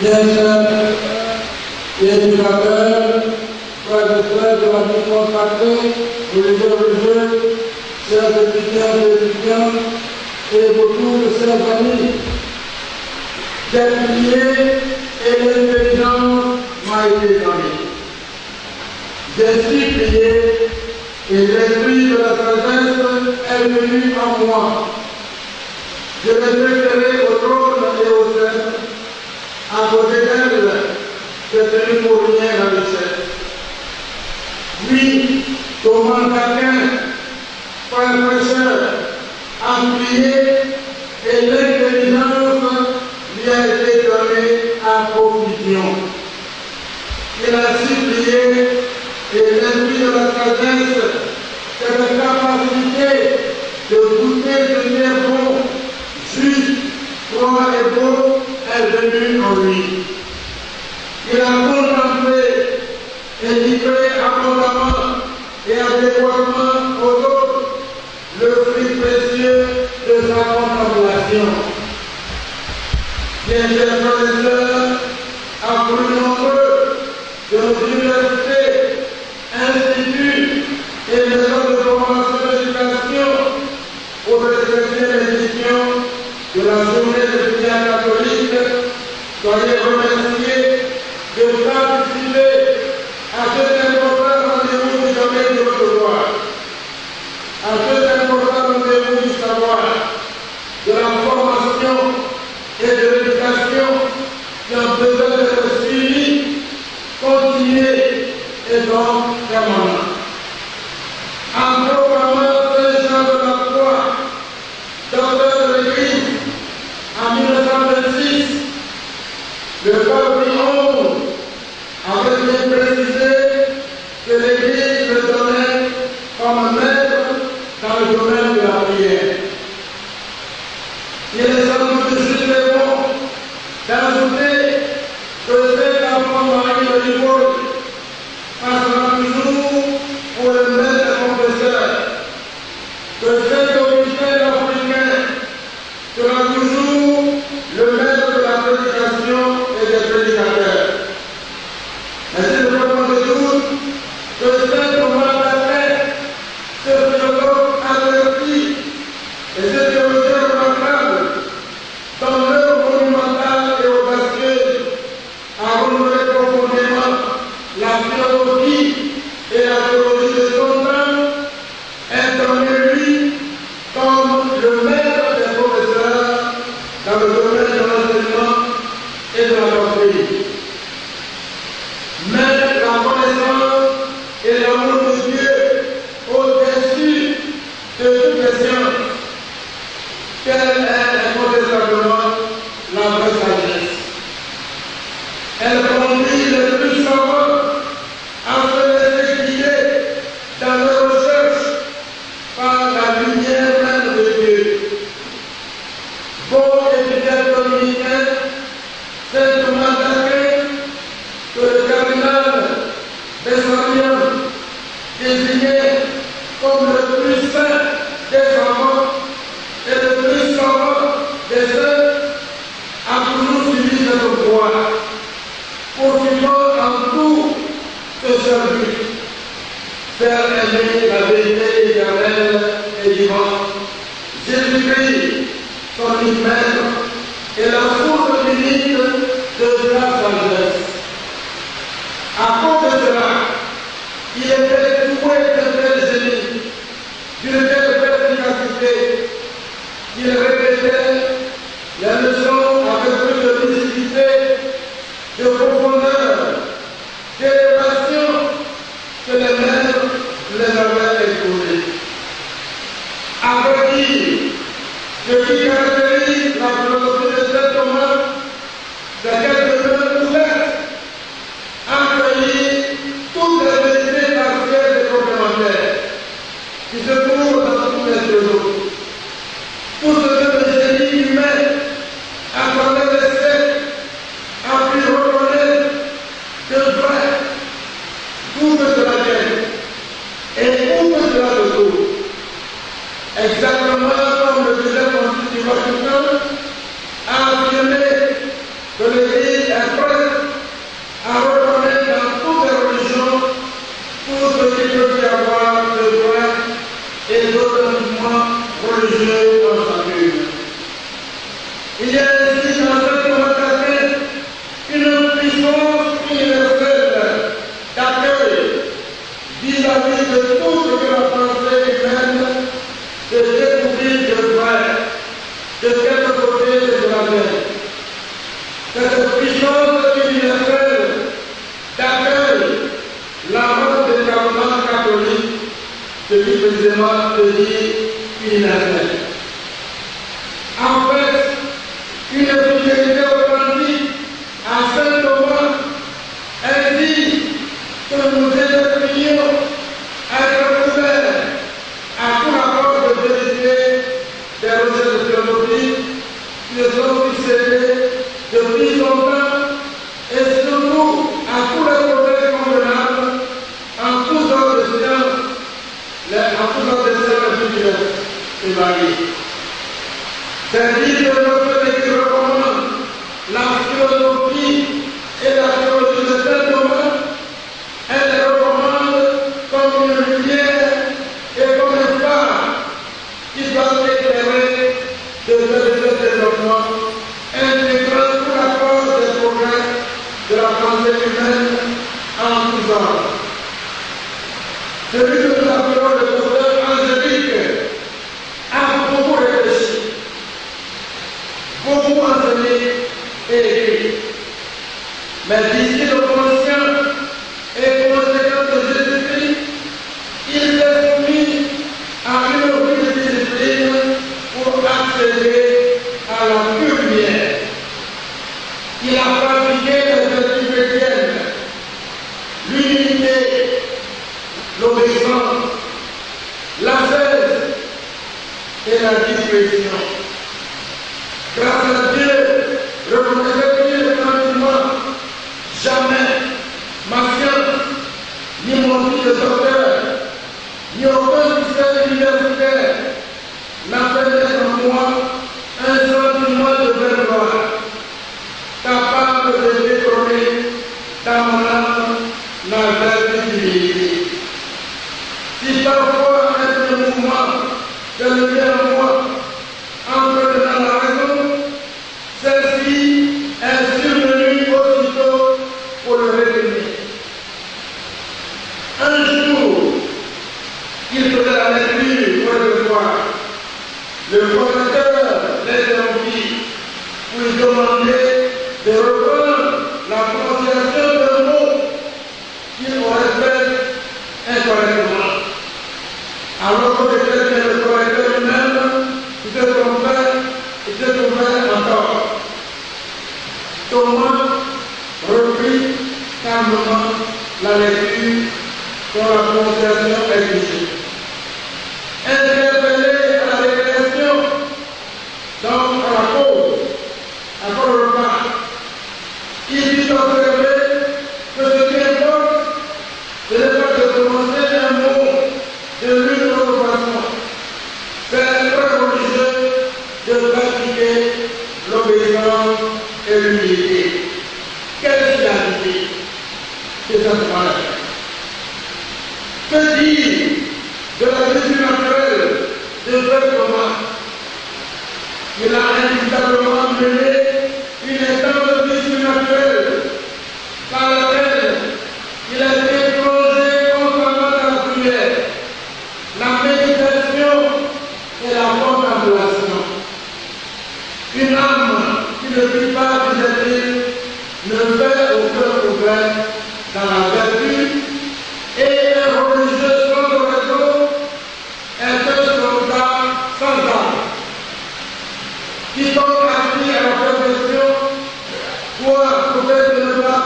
Bien chers éducateurs, frères et sœurs de la vie consacrée, religieux, chers étudiants et étudiantes, et beaucoup de chers amis, j'ai prié et l'intelligence m'a été donnée. J'ai su prier et l'esprit de la sagesse est venu en moi. Je l'ai préféré au trône et au ciel. À côté d'elle, c'est tenu pour rien la richesse. Oui, comment quelqu'un, frère pécheur, a prié et l'intelligence lui a été donnée à profusion. Il a su prier et l'esprit de la sagesse, cette capacité de goûter de bien bon, juste, droit et beau, est venue en lui. Il a contemplé et livré abondamment et adéquatement aux autres le fruit précieux de sa contemplation. Bien chers frères et sœurs, à plus nombreux de nos universités, instituts et maisons de formation et d'éducation, pour respecter l'édition de la journée de prière catholique, soyez remerciés de participer à cet important rendez-vous du domaine de votre loi, à cet important rendez-vous du savoir, de la formation et de l'éducation qui ont besoin d'être suivis, continués et donc permanents. En proclamant Saint Jean de la Croix, docteur de l'Église, en 1926, le pape Pie XI avait bien précisé que l'Église le donnait comme maître dans le domaine de la prière. Il est sans doute juste et bon d'ajouter que c'est l'enfant Marie de Limoges passera toujours pour le maître confesseur, que cet officiel africain sera toujours le maître de la prédication et des prédicateurs. Mais c'est le moment de doute que saint Thomas d'Aquin, ce philosophe averti et ce théologien remarquable, dans l'œuvre monumentale et audacieuse, a renouvelé profondément la théologie et la théologie de son temps, est lui comme le maître des professeurs dans le domaine de l'enseignement et de la doctrine. Mais la connaissance et l'amour de Dieu au-dessus de toutes les sciences, telle est incontestablement la vraie sagesse. Elle conduit les plus savants à se laisser guider dans leurs recherches par la lumière même de Dieu. Bon étudiant dominicain, saint Thomas d'Aquin, que le cardinal Bessarion désignait comme le plus saint des savants et le plus savant des saints, a toujours suivi cette voie, poursuivant en tout ce seul but, faire aimer la vérité éternelle et vivante, Jésus-Christ, son unique maître, et la source unique de la sagesse. À cause de cela, il était doué d'un tel génie, d'une telle perspicacité, qu'il répétait les leçons avec plus de lucidité, de profondeur, d'élévation que les maîtres les avaient exposées. À vrai dire, ce qui caractérise la philosophie de saint Thomas, c'est qu'elle demeure ouverte, accueillir toutes les vérités partielles et complémentaires qui se trouvent dans tous les philosophes. Pour ce que le génie humain, à travers les siècles, a pu reconnaître de vrai, d'où que cela vienne et où que cela se trouve. Exactement comme le deuxième concile du Vatican a affirmé que l'Église est cette puissance universelle d'accueil, la mort des gouvernements catholiques, ce qui précisément veut dire universel. En fait, une fidélité authentique à Saint Thomas, elle dit que nous déterminions à être ouverts à tout rapport de vérité des recherches théologiques qui sont fixées depuis longtemps et surtout à tous les progrès convenables en tous ordres de sciences, en tous ordres de sciences diverses et variées. C'est dire que notre Église recommande la philosophie et la théologie de Saint Thomas, elle les recommande comme une lumière et comme un phare qui doit éclairer de ce développement, intégrant tout l'apport des progrès de la pensée humaine en tous ordres. Celui que nous appelons le docteur Angélique a beaucoup réfléchi, beaucoup enseigné et écrit. Mais d'ici le conscient et conséquent de Jésus-Christ, il s'est soumis à une autre discipline pour accéder à la pure lumière. Il a pratiqué les vertus chrétiennes, l'humilité, l'obéissance, l'ascèse et la discrétion. Grâce à Dieu, reconnaissez-vous tranquillement, jamais ma science, ni mon titre de docteur, ni aucun système universitaire n'a fait naître en moi un sentiment de vergogne, capable de détrôner dans mon âme la vertu d'humilité. Si parfois un mouvement de lumière en moi entre dans la raison, celle-ci est survenue aussitôt pour le réprimer. Un jour, il faisait la lecture pour le voir. Le professeur les envie pour lui demander de reprendre la prononciation d'un mot qu'il aurait fait incorrectement. Alors que le correcteur lui-même se trompait encore. Thomas reprit calmement la lecture dont la prononciation exigée. Interpellé à la révélation, donc à la cause, après le repas, il dit observer que ce qui importe, ce n'est pas de prononcer un mot de l'une ou l'autre façon. C'est très religieux de pratiquer l'obéissance et l'humilité. Quelle finalité que ça se passe? Que dire de la vie naturelle de Frère Thomas? Il a inévitablement mené une intense vie naturelle par laquelle il a été plongé constamment dans la prière, la méditation et la contemplation. Une âme qui ne vit pas, disait-il, ne fait aucun progrès dans la vertu, et un religieux sans raison est un soldat sans armes. Quiconque acquis à la perfection doit peut-être ne pas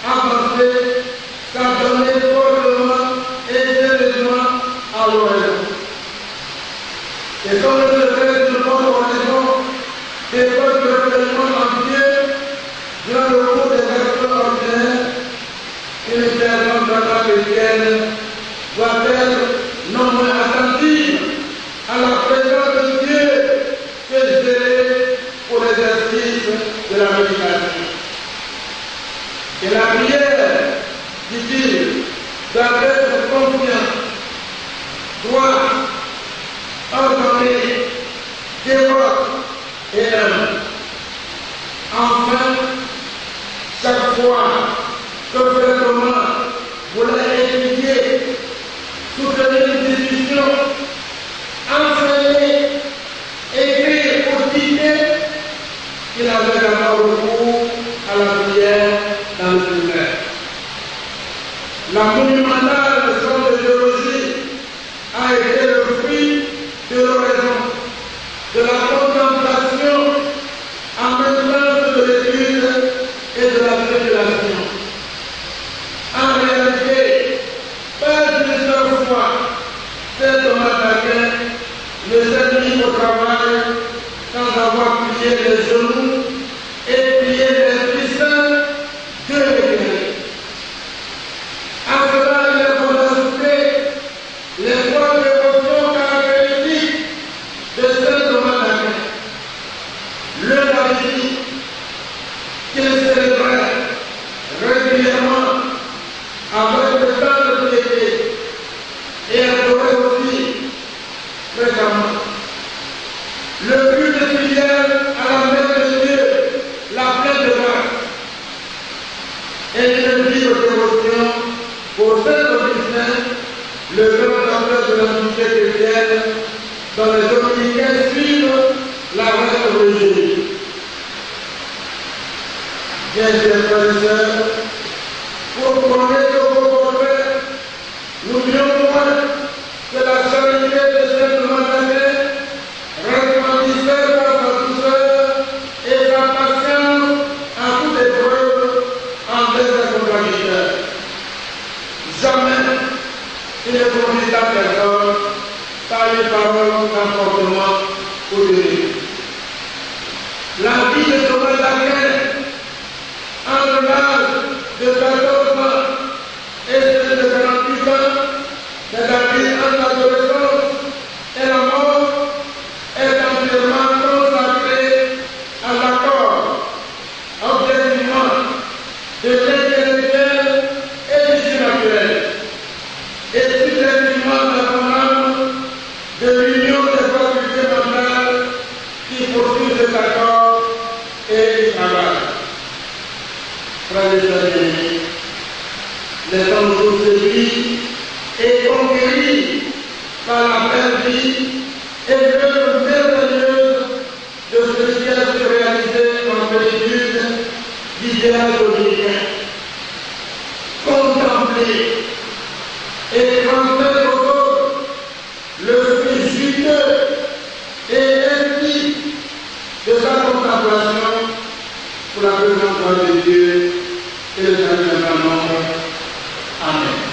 avancer, s'adonner fortement et sérieusement à l'oraison. Et comme le secret de bonne oraison dépend du renouvellement en Dieu, durant le cours des actions ordinaires, une personne dans la chrétienne doit être non moins attentive à la présence de Dieu que zélée pour l'exercice de la méditation. Et la prière, dit-il, doit être confiante, doit ordonnée, dévote et humble. Enfin, chaque fois que Frère Thomas voulait étudier, soutenir une discussion, enseigner, écrire ou dicter, il avait d'abord recours et une vive dévotion pour Saint-Augustin, le grand auteur de l'amitié chrétienne, dont les dominicains suivent la règle de Jésus. Bien chers frères et sœurs, pour connaître vos portraits, n'oublions point que la charité de cette Madeleine resplendissait par sa douceur et sa patience en toute épreuve envers ses contradicteurs. Jamais il ne profita à personne par les paroles d'un comportement ordonné. La vie de Thomas d'Aquin, entre l'âge de 14 ans et celui de 48 ans, c'est-à-dire en adolescence et la mort, est entièrement consacrée à l'accord, objectivement, de l'intellectuel et du surnaturel, et subjectivement de son âme, de l'union des facultés mentales qui poursuivent cet accord et y travaillent. Frères et sœurs bien-aimés, laissons tous séduits et conquéris par la belle vie et l'œuvre merveilleuse de celui qui a su réaliser en plénitude l'idéal dominicain. Contempler et transmettre aux autres le fruit juteux et intime de sa contemplation pour la présence de Dieu et le salut de notre monde. Amen.